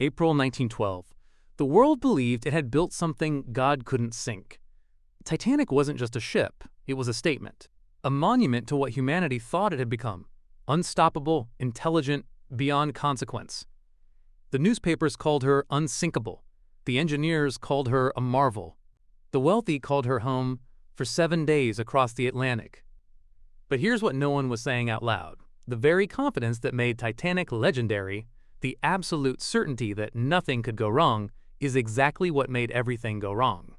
April 1912. The world believed it had built something God couldn't sink. Titanic wasn't just a ship, it was a statement. A monument to what humanity thought it had become. Unstoppable, intelligent, beyond consequence. The newspapers called her unsinkable. The engineers called her a marvel. The wealthy called her home for 7 days across the Atlantic. But here's what no one was saying out loud. The very confidence that made Titanic legendary, the absolute certainty that nothing could go wrong, is exactly what made everything go wrong.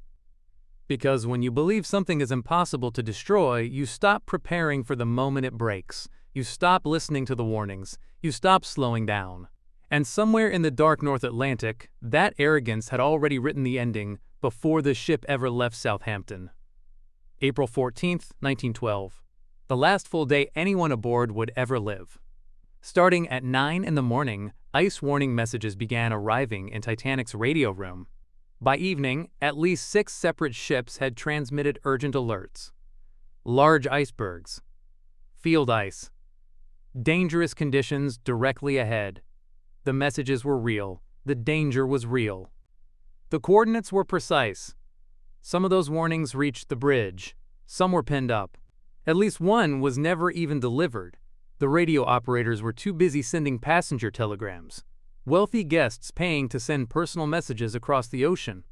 Because when you believe something is impossible to destroy, you stop preparing for the moment it breaks. You stop listening to the warnings. You stop slowing down. And somewhere in the dark North Atlantic, that arrogance had already written the ending before the ship ever left Southampton. April 14th, 1912. The last full day anyone aboard would ever live. Starting at 9 in the morning, ice warning messages began arriving in Titanic's radio room. By evening, at least 6 separate ships had transmitted urgent alerts. Large icebergs. Field ice. Dangerous conditions directly ahead. The messages were real. The danger was real. The coordinates were precise. Some of those warnings reached the bridge. Some were pinned up. At least one was never even delivered. The radio operators were too busy sending passenger telegrams. Wealthy guests paying to send personal messages across the ocean,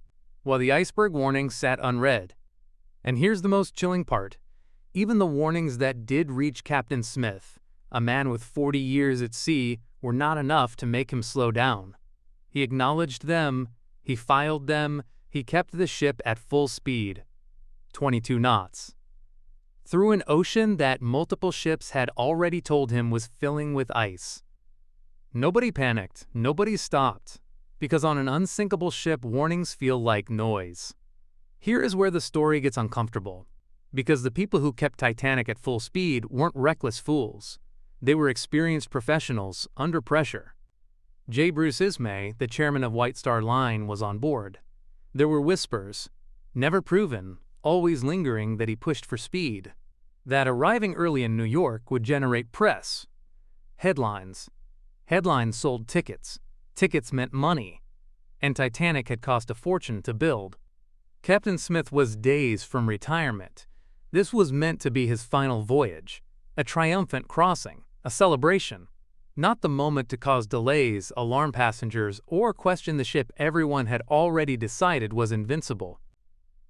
while the iceberg warnings sat unread. And here's the most chilling part. Even the warnings that did reach Captain Smith, a man with 40 years at sea, were not enough to make him slow down. He acknowledged them, he filed them, he kept the ship at full speed. 22 knots. Through an ocean that multiple ships had already told him was filling with ice. Nobody panicked, nobody stopped, because on an unsinkable ship, warnings feel like noise. Here is where the story gets uncomfortable, because the people who kept Titanic at full speed weren't reckless fools. They were experienced professionals under pressure. J. Bruce Ismay, the chairman of White Star Line, was on board. There were whispers, never proven, always lingering, that he pushed for speed, that arriving early in New York would generate press. Headlines. Headlines sold tickets. Tickets meant money. And Titanic had cost a fortune to build. Captain Smith was days from retirement. This was meant to be his final voyage, a triumphant crossing, a celebration. Not the moment to cause delays, alarm passengers, or question the ship everyone had already decided was invincible.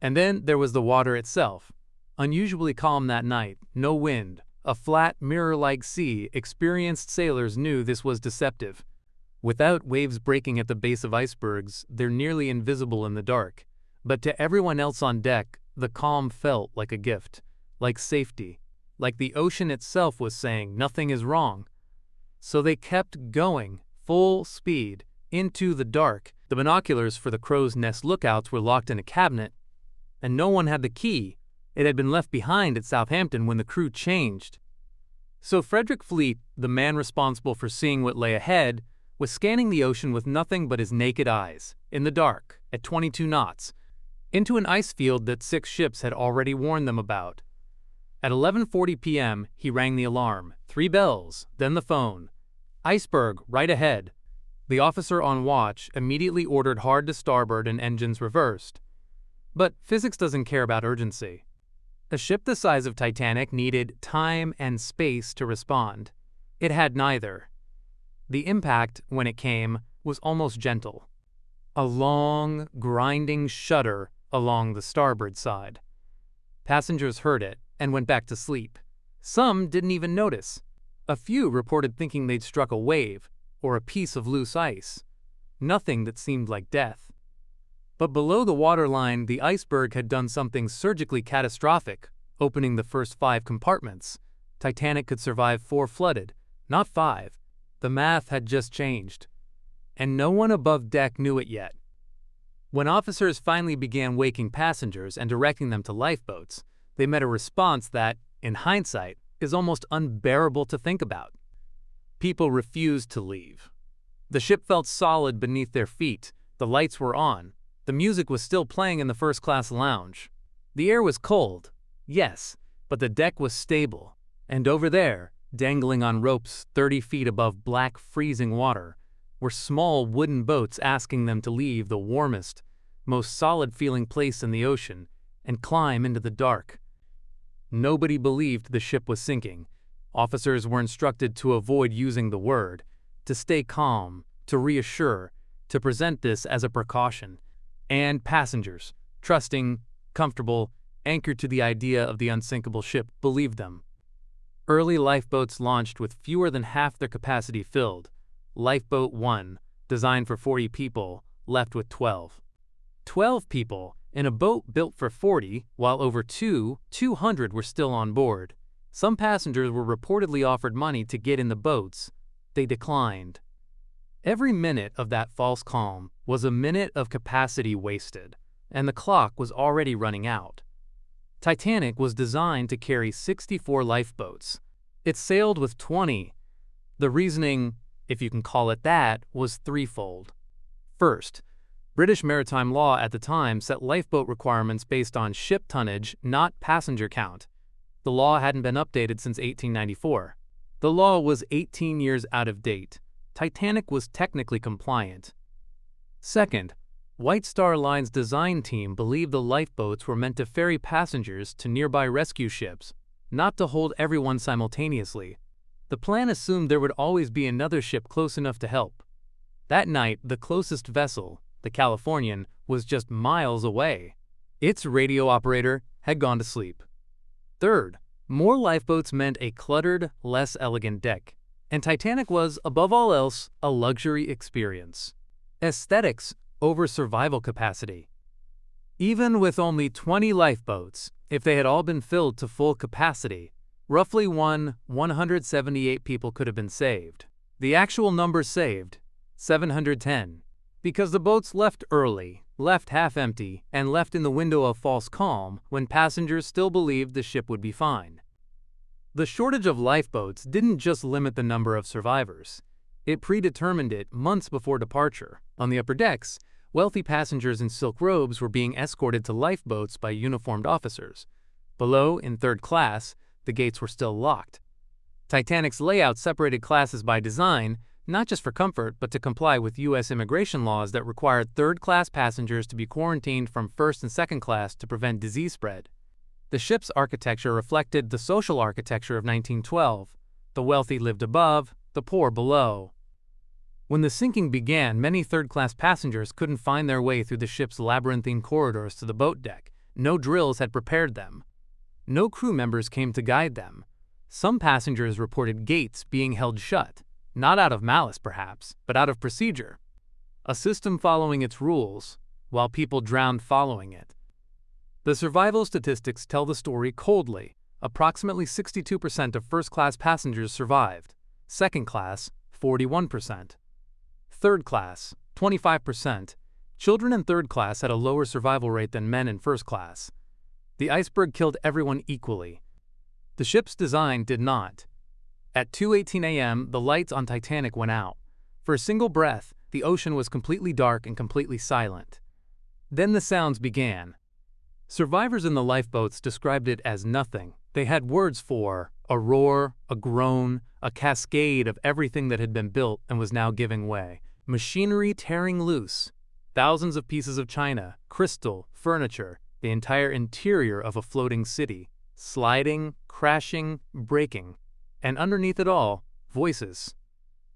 And then there was the water itself. Unusually calm that night, no wind, a flat, mirror-like sea. Experienced sailors knew this was deceptive. Without waves breaking at the base of icebergs, they're nearly invisible in the dark. But to everyone else on deck, the calm felt like a gift, like safety, like the ocean itself was saying nothing is wrong. So they kept going, full speed, into the dark. The binoculars for the crow's nest lookouts were locked in a cabinet, and no one had the key. It had been left behind at Southampton when the crew changed. So Frederick Fleet, the man responsible for seeing what lay ahead, was scanning the ocean with nothing but his naked eyes, in the dark, at 22 knots, into an ice field that 6 ships had already warned them about. At 11:40 p.m., he rang the alarm. 3 bells, then the phone. Iceberg, right ahead. The officer on watch immediately ordered hard to starboard and engines reversed. But physics doesn't care about urgency. A ship the size of Titanic needed time and space to respond. It had neither. The impact, when it came, was almost gentle. A long, grinding shudder along the starboard side. Passengers heard it and went back to sleep. Some didn't even notice. A few reported thinking they'd struck a wave or a piece of loose ice. Nothing that seemed like death. But below the waterline, the iceberg had done something surgically catastrophic, opening the first 5 compartments. Titanic could survive 4 flooded, not 5. The math had just changed. And no one above deck knew it yet. When officers finally began waking passengers and directing them to lifeboats, they met a response that, in hindsight, is almost unbearable to think about. People refused to leave. The ship felt solid beneath their feet. The lights were on. The music was still playing in the first-class lounge. The air was cold, yes, but the deck was stable. And over there, dangling on ropes 30 feet above black, freezing water, were small wooden boats asking them to leave the warmest, most solid-feeling place in the ocean and climb into the dark. Nobody believed the ship was sinking. Officers were instructed to avoid using the word, to stay calm, to reassure, to present this as a precaution. And passengers, trusting, comfortable, anchored to the idea of the unsinkable ship, believed them. Early lifeboats launched with fewer than half their capacity filled. Lifeboat 1, designed for 40 people, left with 12. 12 people in a boat built for 40, while over 200 were still on board. Some passengers were reportedly offered money to get in the boats. They declined. Every minute of that false calm was a minute of capacity wasted, and the clock was already running out. Titanic was designed to carry 64 lifeboats. It sailed with 20. The reasoning, if you can call it that, was threefold. First, British maritime law at the time set lifeboat requirements based on ship tonnage, not passenger count. The law hadn't been updated since 1894. The law was 18 years out of date. Titanic was technically compliant. Second, White Star Line's design team believed the lifeboats were meant to ferry passengers to nearby rescue ships, not to hold everyone simultaneously. The plan assumed there would always be another ship close enough to help. That night, the closest vessel, the Californian, was just miles away. Its radio operator had gone to sleep. Third, more lifeboats meant a cluttered, less elegant deck, and Titanic was, above all else, a luxury experience. Aesthetics over survival capacity. Even with only 20 lifeboats, if they had all been filled to full capacity, roughly 178 people could have been saved. The actual number saved, 710, because the boats left early, left half empty, and left in the window of false calm when passengers still believed the ship would be fine. The shortage of lifeboats didn't just limit the number of survivors. It predetermined it months before departure. On the upper decks, wealthy passengers in silk robes were being escorted to lifeboats by uniformed officers. Below, in third class, the gates were still locked. Titanic's layout separated classes by design, not just for comfort, but to comply with U.S. immigration laws that required third-class passengers to be quarantined from first and second class to prevent disease spread. The ship's architecture reflected the social architecture of 1912. The wealthy lived above, the poor below. When the sinking began, many third-class passengers couldn't find their way through the ship's labyrinthine corridors to the boat deck. No drills had prepared them. No crew members came to guide them. Some passengers reported gates being held shut, not out of malice perhaps, but out of procedure. A system following its rules, while people drowned following it. The survival statistics tell the story coldly. Approximately 62% of first-class passengers survived. Second class, 41%. Third class, 25%. Children in third class had a lower survival rate than men in first class. The Iceberg killed everyone equally. The ship's design did not. At 2:18 a.m., the lights on Titanic went out. For a single breath, the ocean was completely dark and completely silent. Then the sounds began. Survivors in the lifeboats described it as nothing. They had words for a roar, a groan, a cascade of everything that had been built and was now giving way. Machinery tearing loose. Thousands of pieces of china, crystal, furniture, the entire interior of a floating city. Sliding, crashing, breaking. And underneath it all, voices.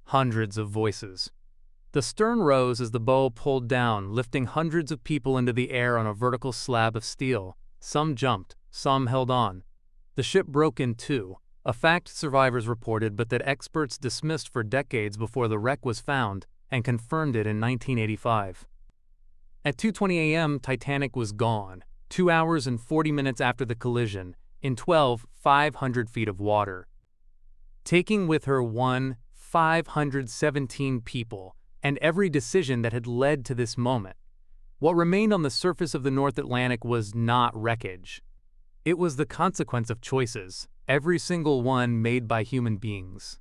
Hundreds of voices. The stern rose as the bow pulled down, lifting hundreds of people into the air on a vertical slab of steel. Some jumped, some held on. The ship broke in two, a fact survivors reported but that experts dismissed for decades before the wreck was found and confirmed it in 1985. At 2:20 a.m., Titanic was gone, 2 hours and 40 minutes after the collision, in 500 feet of water. Taking with her 517 people and every decision that had led to this moment. What remained on the surface of the North Atlantic was not wreckage. It was the consequence of choices, every single one made by human beings.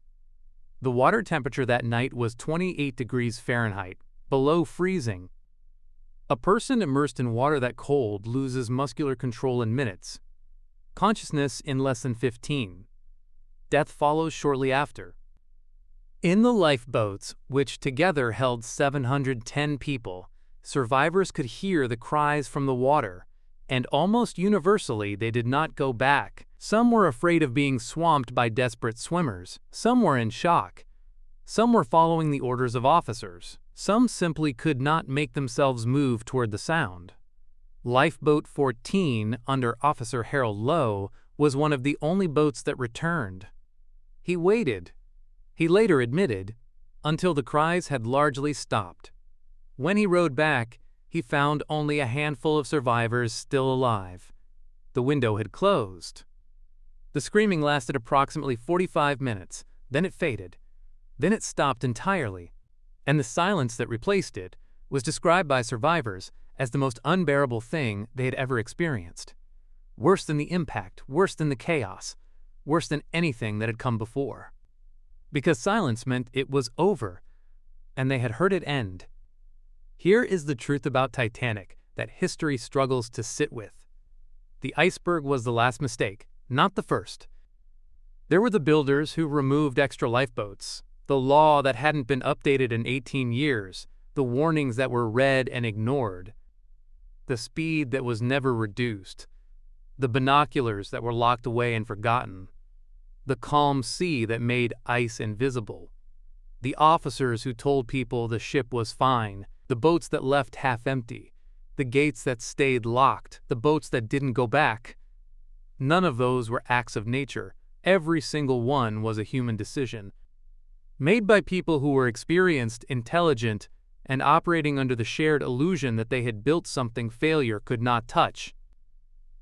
The water temperature that night was 28 degrees Fahrenheit, below freezing. A person immersed in water that cold loses muscular control in minutes, consciousness in less than 15. Death follows shortly after. In the lifeboats, which together held 710 people, survivors could hear the cries from the water, and almost universally they did not go back. Some were afraid of being swamped by desperate swimmers, some were in shock, some were following the orders of officers, some simply could not make themselves move toward the sound. Lifeboat 14, under Officer Harold Lowe, was one of the only boats that returned. He waited, he later admitted, until the cries had largely stopped. When he rowed back, he found only a handful of survivors still alive. The window had closed. The screaming lasted approximately 45 minutes, then it faded. Then it stopped entirely, and the silence that replaced it was described by survivors as the most unbearable thing they had ever experienced. Worse than the impact, worse than the chaos, worse than anything that had come before. Because silence meant it was over, and they had heard it end. Here is the truth about Titanic that history struggles to sit with. The iceberg was the last mistake, not the first. There were the builders who removed extra lifeboats, the law that hadn't been updated in 18 years, the warnings that were read and ignored, the speed that was never reduced, the binoculars that were locked away and forgotten, the calm sea that made ice invisible, the officers who told people the ship was fine, the boats that left half empty, the gates that stayed locked, the boats that didn't go back. None of those were acts of nature. Every single one was a human decision, made by people who were experienced, intelligent, and operating under the shared illusion that they had built something failure could not touch.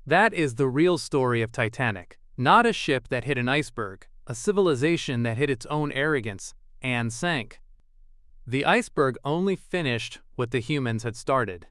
That is the real story of Titanic. Not a ship that hit an iceberg, a civilization that hit its own arrogance and sank. The iceberg only finished what the humans had started.